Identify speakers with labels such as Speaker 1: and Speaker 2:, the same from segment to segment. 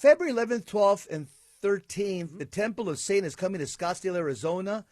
Speaker 1: February 11th, 12th, and 13th, the Temple of Satan is coming to Scottsdale, Arizona,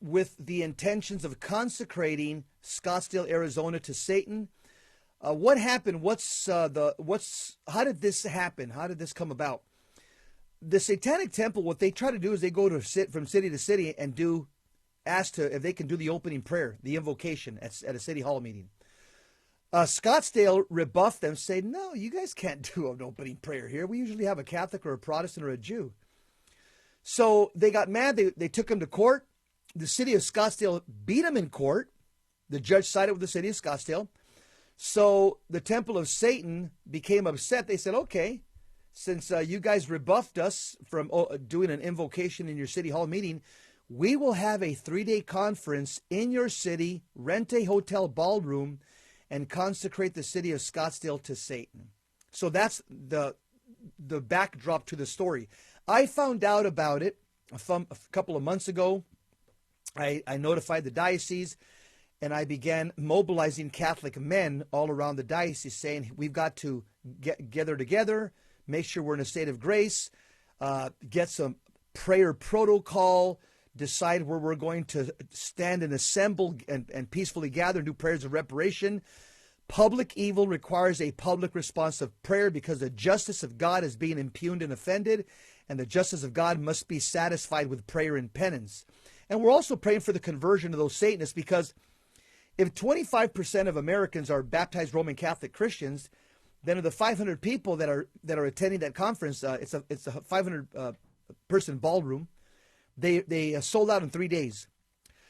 Speaker 1: with the intentions of consecrating Scottsdale, Arizona to Satan. What happened? How did this happen? How did this come about? The Satanic Temple, what they try to do is they go from city to city and ask if they can do the opening prayer, the invocation at a city hall meeting. Scottsdale rebuffed them, saying, no, you guys can't do an opening prayer here. We usually have a Catholic or a Protestant or a Jew. So they got mad. They took him to court. The city of Scottsdale beat him in court. The judge sided with the city of Scottsdale. So the Temple of Satan became upset. They said, okay, since you guys rebuffed us from doing an invocation in your city hall meeting, we will have a 3-day conference in your city, rent a hotel ballroom, and consecrate the city of Scottsdale to Satan. So that's the backdrop to the story. I found out about it a couple of months ago. I notified the diocese, and I began mobilizing Catholic men all around the diocese, saying we've got to gather together, make sure we're in a state of grace, get some prayer protocol, decide where we're going to stand and assemble and peacefully gather and do prayers of reparation. Public evil requires a public response of prayer because the justice of God is being impugned and offended, and the justice of God must be satisfied with prayer and penance. And we're also praying for the conversion of those Satanists, because if 25% of Americans are baptized Roman Catholic Christians, then of the 500 people that are attending that conference, it's a 500 person ballroom. They sold out in 3 days.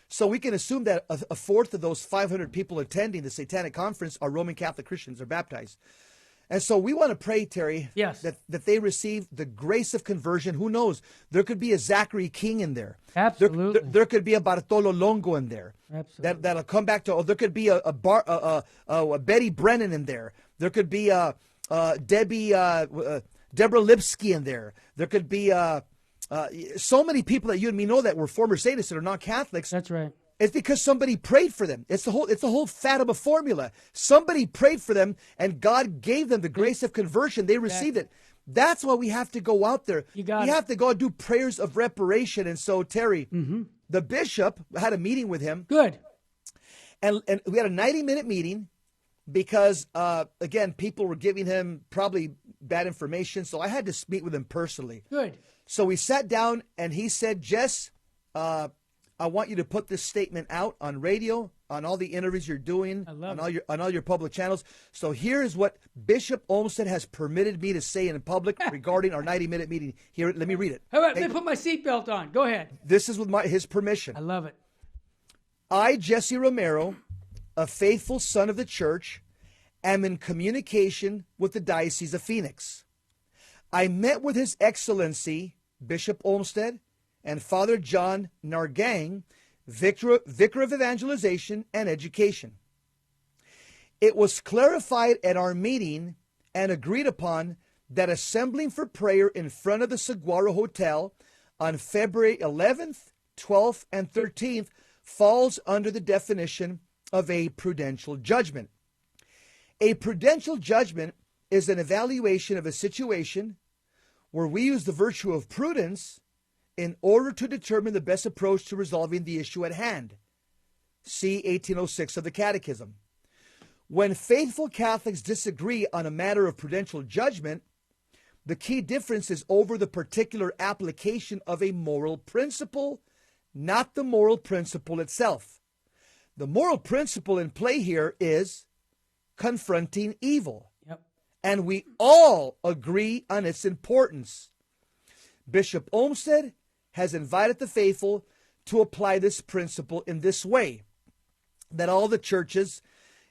Speaker 1: So we can assume that a fourth of those 500 people attending the Satanic Conference are Roman Catholic Christians, are baptized. And so we want to pray, Terry,
Speaker 2: yes,
Speaker 1: that they receive the grace of conversion. Who knows? There could be a Zachary King in there.
Speaker 2: Absolutely.
Speaker 1: There could be a Bartolo Longo in there.
Speaker 2: Absolutely.
Speaker 1: That'll come back to. There could be a Betty Brennan in there. There could be Deborah Lipsky in there. There could be so many people that you and me know that were former Satanists that are not Catholics.
Speaker 2: That's right.
Speaker 1: It's because somebody prayed for them. It's the whole Fatima formula. Somebody prayed for them, and God gave them the grace of conversion. They received it. That's why we have to go out there. We have to go and do prayers of reparation. And so, Terry, the bishop, had a meeting with him.
Speaker 2: Good.
Speaker 1: And we had a 90-minute meeting because, again, people were giving him probably bad information. So I had to meet with him personally.
Speaker 2: Good.
Speaker 1: So we sat down, and he said, Jess, I want you to put this statement out on radio, on all the interviews you're doing, on all your public channels. So here is what Bishop Olmsted has permitted me to say in public regarding our 90-minute meeting. Here, let me read it.
Speaker 2: How about, let me put my seatbelt on. Go ahead.
Speaker 1: This is with his permission.
Speaker 2: I love it.
Speaker 1: I, Jesse Romero, a faithful son of the church, am in communication with the Diocese of Phoenix. I met with His Excellency, Bishop Olmsted, and Father John Nargang, Vicar of Evangelization and Education. It was clarified at our meeting and agreed upon that assembling for prayer in front of the Saguaro Hotel on February 11th, 12th, and 13th falls under the definition of a prudential judgment. A prudential judgment is an evaluation of a situation where we use the virtue of prudence in order to determine the best approach to resolving the issue at hand. See 1806 of the Catechism. When faithful Catholics disagree on a matter of prudential judgment, the key difference is over the particular application of a moral principle, not the moral principle itself. The moral principle in play here is confronting evil.
Speaker 2: Yep.
Speaker 1: And we all agree on its importance. Bishop Olmsted has invited the faithful to apply this principle in this way, that all the churches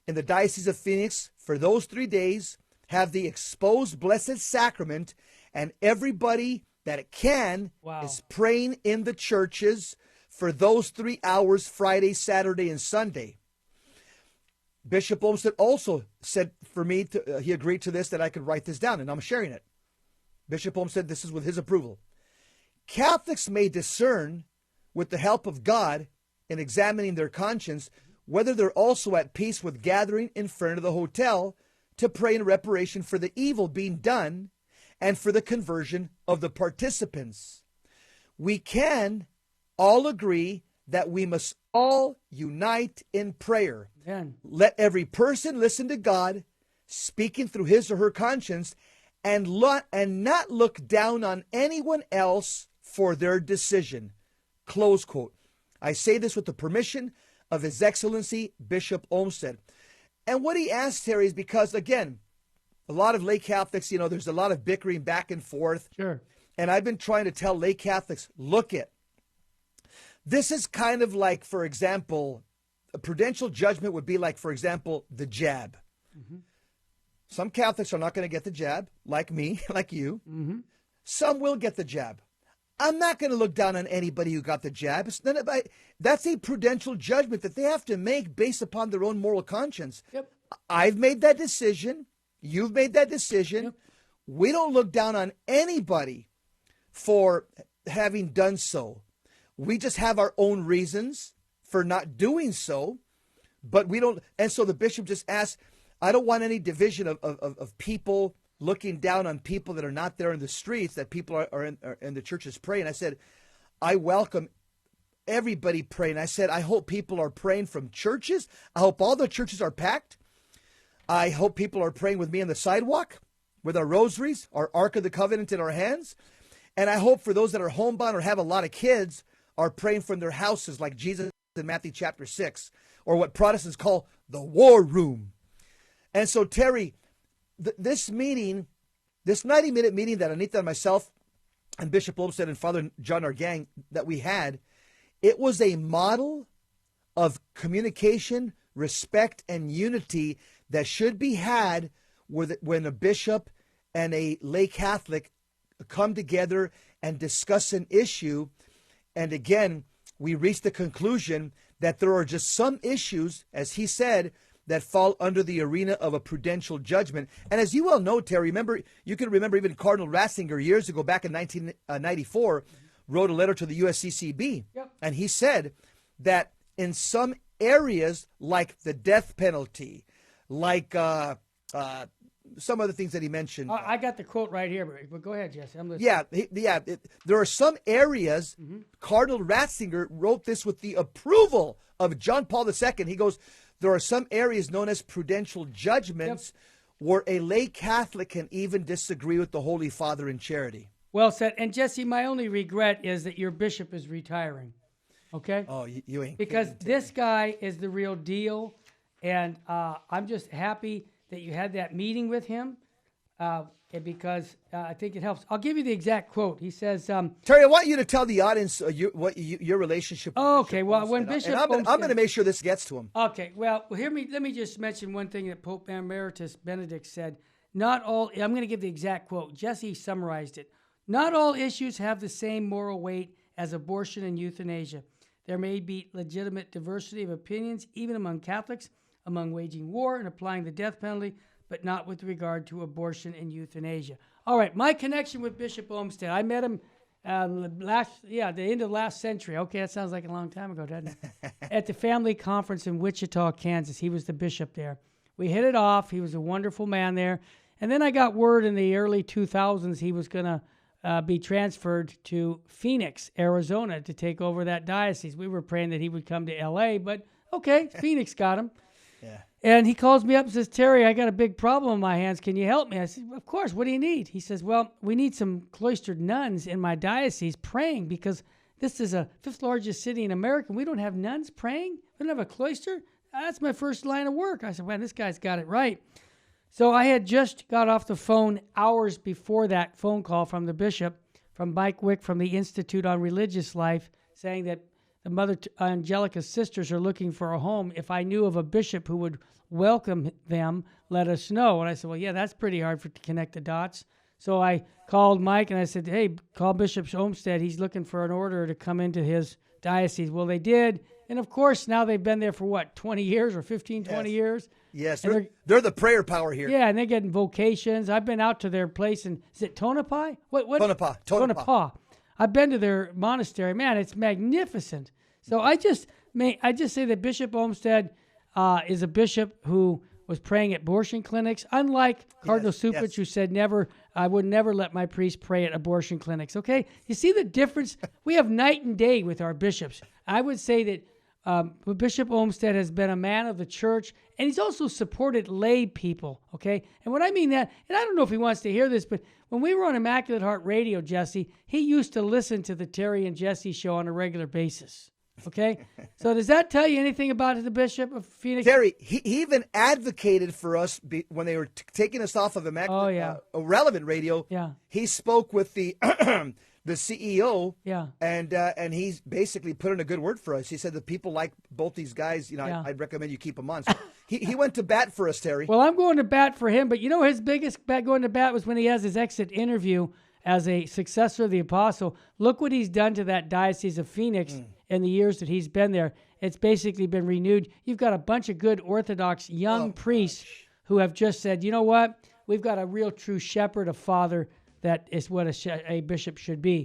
Speaker 1: in the Diocese of Phoenix for those 3 days have the exposed Blessed Sacrament, and everybody that can is praying in the churches for those 3 hours, Friday, Saturday, and Sunday. Bishop Olmsted also said for me, he agreed to this, that I could write this down, and I'm sharing it. Bishop Olmsted, this is with his approval. Catholics may discern, with the help of God, in examining their conscience, whether they're also at peace with gathering in front of the hotel to pray in reparation for the evil being done, and for the conversion of the participants. We can all agree that we must all unite in prayer.
Speaker 2: Amen.
Speaker 1: Let every person listen to God, speaking through his or her conscience, and not look down on anyone else for their decision. Close quote. I say this with the permission of His Excellency Bishop Olmsted. And what he asked, Terry, is because, again, a lot of lay Catholics, there's a lot of bickering back and forth.
Speaker 2: Sure.
Speaker 1: And I've been trying to tell lay Catholics, look it. This is kind of like, for example, a prudential judgment would be like, for example, the jab. Mm-hmm. Some Catholics are not going to get the jab, like me, like you.
Speaker 2: Mm-hmm.
Speaker 1: Some will get the jab. I'm not going to look down on anybody who got the jab. That's a prudential judgment that they have to make based upon their own moral conscience.
Speaker 2: Yep.
Speaker 1: I've made that decision. You've made that decision.
Speaker 2: Yep.
Speaker 1: We don't look down on anybody for having done so. We just have our own reasons for not doing so, but we don't. And so the bishop just asked, I don't want any division of people looking down on people that are not there in the streets, that people are in the churches praying. I said, I welcome everybody praying. I said, I hope people are praying from churches. I hope all the churches are packed. I hope people are praying with me on the sidewalk with our rosaries, our Ark of the Covenant in our hands. And I hope for those that are homebound or have a lot of kids are praying from their houses like Jesus in Matthew chapter 6, or what Protestants call the war room. And so, Terry, this meeting, this 90-minute meeting that Anita and myself and Bishop Olmsted and Father John, our gang, that we had, it was a model of communication, respect, and unity that should be had when a bishop and a lay Catholic come together and discuss an issue. And again, we reached the conclusion that there are just some issues, as he said, that fall under the arena of a prudential judgment. And as you well know, Terry, you can remember even Cardinal Ratzinger years ago, back in 1994, wrote a letter to the USCCB.
Speaker 2: Yep.
Speaker 1: And he said that in some areas, like the death penalty, like some other things that he mentioned.
Speaker 2: I got the quote right here, but go ahead, Jesse. I'm listening.
Speaker 1: There are some areas, Cardinal Ratzinger wrote this with the approval of John Paul II. He goes, there are some areas known as prudential judgments where a lay Catholic can even disagree with the Holy Father in charity.
Speaker 2: Well said. And Jesse, my only regret is that your bishop is retiring. Okay?
Speaker 1: Oh, you ain't.
Speaker 2: Because this guy is the real deal. And I'm just happy that you had that meeting with him because I think it helps. I'll give you the exact quote. He says,
Speaker 1: Terry, I want you to tell the audience your relationship with
Speaker 2: okay,
Speaker 1: Bishop
Speaker 2: well,
Speaker 1: Olmsted.
Speaker 2: when Bishop
Speaker 1: I'm going to make sure this gets to him.
Speaker 2: Okay, well, let me just mention one thing that Pope Emeritus Benedict said. Not all, I'm going to give the exact quote. Jesse summarized it. Not all issues have the same moral weight as abortion and euthanasia. There may be legitimate diversity of opinions, even among Catholics, among waging war and applying the death penalty, but not with regard to abortion and euthanasia. All right, my connection with Bishop Olmsted. I met him the end of last century. Okay, that sounds like a long time ago, doesn't it? At the family conference in Wichita, Kansas. He was the bishop there. We hit it off. He was a wonderful man there. And then I got word in the early 2000s he was going to be transferred to Phoenix, Arizona, to take over that diocese. We were praying that he would come to L.A., but okay, Phoenix got him.
Speaker 1: Yeah.
Speaker 2: And he calls me up and says, Terry, I got a big problem on my hands. Can you help me? I said, of course. What do you need? He says, well, we need some cloistered nuns in my diocese praying because this is a fifth largest city in America. We don't have nuns praying. We don't have a cloister. That's my first line of work. I said, well, this guy's got it right. So I had just got off the phone hours before that phone call from the bishop, from Mike Wick from the Institute on Religious Life, saying that the Mother Angelica's sisters are looking for a home. If I knew of a bishop who would welcome them, let us know. And I said, well, yeah, that's pretty hard to connect the dots. So I called Mike and I said, hey, call Bishop Olmsted. He's looking for an order to come into his diocese. Well, they did. And of course, now they've been there for what, 20 years or 15, 20 years?
Speaker 1: Yes, they're the prayer power here.
Speaker 2: Yeah, and they're getting vocations. I've been out to their place in, is it Tonopah? Tonopah. I've been to their monastery. Man, it's magnificent. So I just say that Bishop Olmsted is a bishop who was praying at abortion clinics, unlike Cardinal Supich, who said, I would never let my priest pray at abortion clinics. Okay? You see the difference? We have night and day with our bishops. I would say that Bishop Olmsted has been a man of the church, and he's also supported lay people, okay? And what I mean that, and I don't know if he wants to hear this, but when we were on Immaculate Heart Radio, Jesse, he used to listen to the Terry and Jesse show on a regular basis, okay? So does that tell you anything about the Bishop of Phoenix?
Speaker 1: Terry, he even advocated for us when they were taking us off of Immaculate, Relevant Radio.
Speaker 2: Yeah.
Speaker 1: He spoke with the the CEO,
Speaker 2: yeah,
Speaker 1: and he's basically put in a good word for us. He said that people like both these guys. I'd recommend you keep them on. So he went to bat for us, Terry.
Speaker 2: Well, I'm going to bat for him, but his biggest going to bat was when he has his exit interview as a successor of the apostle. Look what he's done to that Diocese of Phoenix in the years that he's been there. It's basically been renewed. You've got a bunch of good Orthodox young priests who have just said, you know what? We've got a real true shepherd, a father. That is what a bishop should be.